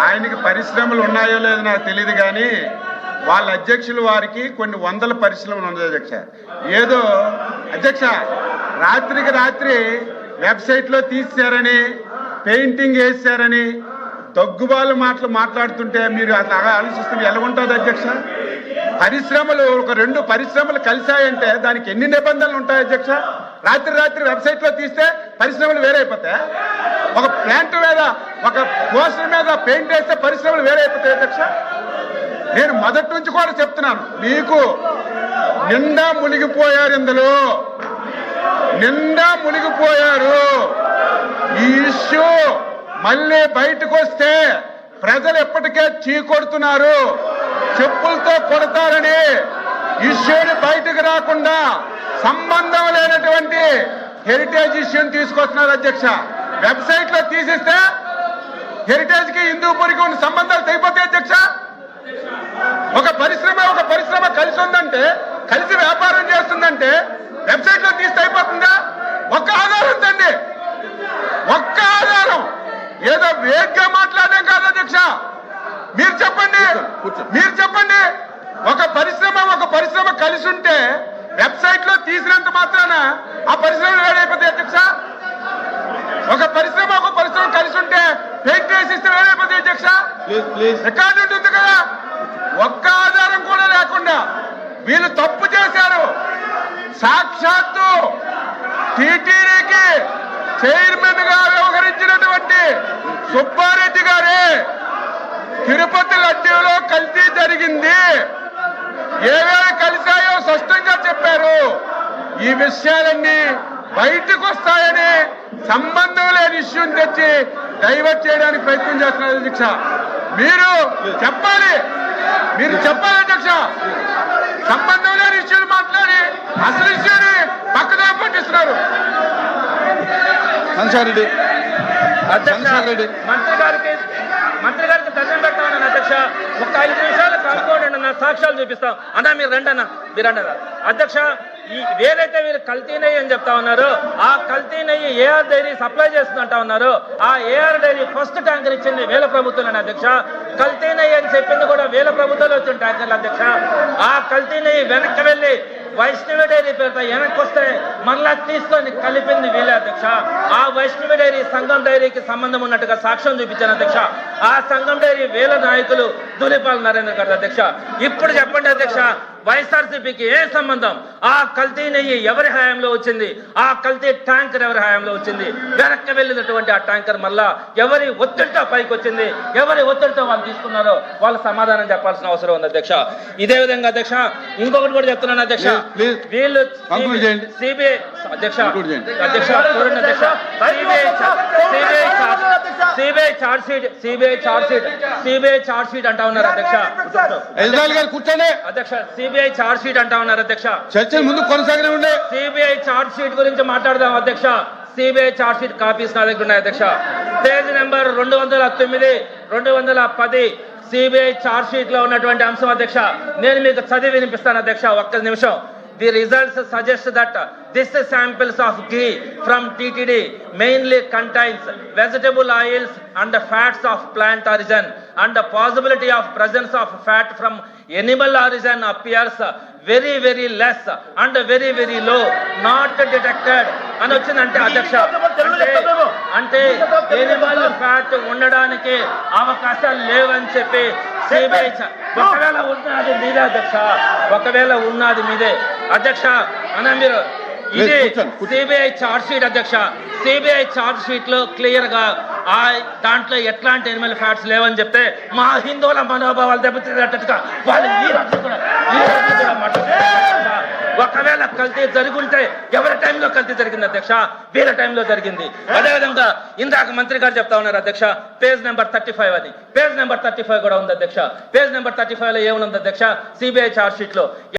ఆయనకి పరిశ్రమలు ఉన్నాయో లేదో నాకు తెలియదు కానీ వాళ్ళ అధ్యక్షులు వారికి కొన్ని వందల పరిశ్రమలు ఉన్నాయి అధ్యక్ష. ఏదో అధ్యక్ష రాత్రికి రాత్రి వెబ్సైట్లో తీసారని పెయింటింగ్ వేసారని దగ్గుబాలు మాట్లాడుతుంటే మీరు అలా ఆలోచిస్తే ఎలాగుంటుంది అధ్యక్ష? పరిశ్రమలు ఒక 2 పరిశ్రమలు కలిశాయంటే దానికి ఎన్ని నిబంధనలు ఉంటాయి అధ్యక్ష? రాత్రి రాత్రి వెబ్సైట్లో తీస్తే పరిశ్రమలు వేరైపోతాయి. ఒక ప్లాంట్ మీద ఒక పోస్టర్ మీద పెయింట్ వేస్తే పరిశ్రమలు వేరైపోతాయి అధ్యక్ష. నేను మొదటి నుంచి కూడా చెప్తున్నాను, మీకు నిండా మునిగిపోయారు, ఇందులో నిండా మునిగిపోయారు. ఈ ఇష్యూ మళ్ళీ బయటకు వస్తే ప్రజలు ఎప్పటికే చీకొడుతున్నారు, చెప్పులతో కొడతారని ఇష్యూని బయటకు రాకుండా సంబంధం లేనటువంటి హెరిటేజ్ ఇష్యూని తీసుకొస్తున్నారు అధ్యక్ష. వెబ్సైట్ లో తీసిస్తే హెరిటేజ్ కి హిందూపూర్కి ఉన్న సంబంధాలు తెగిపోతాయి అధ్యక్ష. ఒక పరిశ్రమ కలిసి ఉందంటే, కలిసి వ్యాపారం చేస్తుందంటే వెబ్సైట్ లో తీస్తే అయిపోతుందా? ఒక్క ఆధారం తండి, ఒక్క ఆధారం. ఏదో వేగ్గా మాట్లాడడం కాదు అధ్యక్ష. మీరు చెప్పండి ఒక పరిశ్రమ కలిసి ఉంటే వెబ్సైట్ లో తీసినంత మాత్రాన ఆ పరిశ్రమలు వేడైపోతాయి అధ్యక్ష. ఒక పరిశ్రమ కలిసి ఉంటే పెయింట్ వేసిస్తే వేడైపోతాయి అధ్యక్ష. రికార్డు ఉంటుంది కదా. ఒక్క ఆధారం కూడా లేకుండా వీళ్ళు తప్పు చేశారు. సాక్షాత్తు టీటీడీకి చైర్మన్ గా వ్యవహరించినటువంటి సుబ్బారెడ్డి గారే తిరుపతి లడ్డూలో కల్తీ జరిగింది, ఏవేవి కలిశాయో స్పష్టంగా చెప్పారు. ఈ విషయాలన్నీ బయటకు వస్తాయని సంబంధం లేని ఇష్యూని తెచ్చి డైవర్ట్ చేయడానికి ప్రయత్నం చేస్తున్నారు అధ్యక్ష. మీరు చెప్పాలి అధ్యక్ష. సంబంధం లేని ఇష్యూలు మాట్లాడి అసలు ఇష్యూని పక్కన పట్టిస్తున్నారు. మంత్రి గారికి దండం పెడతామని అధ్యక్ష. ఒక 5 నిమిషాలు కనుక్కోండి అన్న, సాక్ష్యాలు చూపిస్తాం అన్నా. మీరు రండి అధ్యక్ష. ఏదైతే వీళ్ళు కల్తీ నెయ్యి అని చెప్తా ఉన్నారు, ఆ కల్తీ నెయ్యి ఏఆర్ డైరీ సప్లై చేస్తుందంటా ఉన్నారు. ఆ ఏఆర్ డైరీ ఫస్ట్ ట్యాంకర్ ఇచ్చింది వేల ప్రభుత్వం అధ్యక్ష. కల్తీ నెయ్యి అని చెప్పింది కూడా వేల ప్రభుత్వాలు వచ్చిన ట్యాంకర్లు అధ్యక్ష. ఆ కల్తీ నెయ్యి వెనక్కి వెళ్ళి వైష్ణవి డైరీ పేరుతో వెనక్కి వస్తే మరలా తీసుకొని కలిపింది వీళ్ళే అధ్యక్ష. ఆ వైష్ణవి డైరీ సంఘం డైరీకి సంబంధం ఉన్నట్టుగా సాక్ష్యం చూపించాను అధ్యక్ష. ఆ సంఘం డైరీ వేల నాయకులు ధూళిపాల నరేంద్ర గారు అధ్యక్ష. ఇప్పుడు చెప్పండి అధ్యక్ష, వైఎస్ఆర్సీపీకి ఏ సంబంధం? ఆ కల్తీ నెయ్యి ఎవరి హయాంలో వచ్చింది? ఆ కల్తీ ట్యాంకర్ ఎవరి హయాంలో వచ్చింది? వెనక్కి వెళ్ళినటువంటి ఆ ట్యాంకర్ మళ్ళా ఎవరి ఒత్తిడితో పైకి వచ్చింది? ఎవరి ఒత్తిడితో వాళ్ళు తీసుకున్నారో వాళ్ళు సమాధానం చెప్పాల్సిన అవసరం ఉంది అధ్యక్ష. ఇదే విధంగా అధ్యక్ష ఇంకొకటి కూడా చెప్తున్నాను అధ్యక్ష. వీళ్ళు సిబిఐ అధ్యక్ష చూడండి అధ్యక్ష, సిబిఐ చార్జ్ షీట్ అంటా ఉన్నారు అధ్యక్ష. కూర్చోండి అధ్యక్ష, సిబిఐ చార్జ్ షీట్ అంటా ఉన్నారు అధ్యక్ష. చర్చలు ముందు కొనసాగనే ఉండే. సిబిఐ చార్జ్ షీట్ గురించి మాట్లాడదాం అధ్యక్ష. సిబిఐ చార్జ్ షీట్ కాపీస్ నా దగ్గర ఉన్నాయి అధ్యక్ష. Page number 209, 210 CBI charge sheet లో ఉన్నటువంటి అంశం అధ్యక్ష. నేను మీకు చదివి వినిపిస్తాను అధ్యక్ష, ఒక్క నిమిషం. The results suggest that this samples of ghee from TTD mainly contains vegetable oils and fats of plant origin, and the possibility of presence of fat from animal origin appears very, very less and very, very low, not detected అని వచ్చిందంటే అధ్యక్ష. అంటే Animal fat ఉండడానికి అవకాశాలు లేవని చెప్పి CBI ఒకవేళ ఉన్నది మీదే అధ్యక్ష, ఒకవేళ ఉన్నది మీదే అధ్యక్ష. అన్న మీరు ఇది సిబిఐ చార్జ్ షీట్ అధ్యక్ష. సిబిఐ చార్జ్ షీట్ లో క్లియర్ గా దాంట్లో ఎట్లాంటి ఎనిమల్ ఫ్యాట్స్ లేవని చెప్తే మా హిందువుల మనోభావాలు దెబ్బతిన్నట్టుగా వాళ్ళు ఈ రోజు కూడా ఒకవేళ కల్తీ జరుగుంటే ఎవరి టైంలో కల్తీ జరిగింది అధ్యక్ష? వీళ్ళ టైంలో జరిగింది. అదేవిధంగా ఇందాక మంత్రి గారు చెప్తా ఉన్నారు అధ్యక్ష, పేజ్ నెంబర్ 35 అని. పేజ్ నెంబర్ 35 కూడా ఉంది అధ్యక్ష. పేజ్ నెంబర్ 35 లో ఏముంది అధ్యక్ష? సిబిఐ చార్జ్ షీట్ లో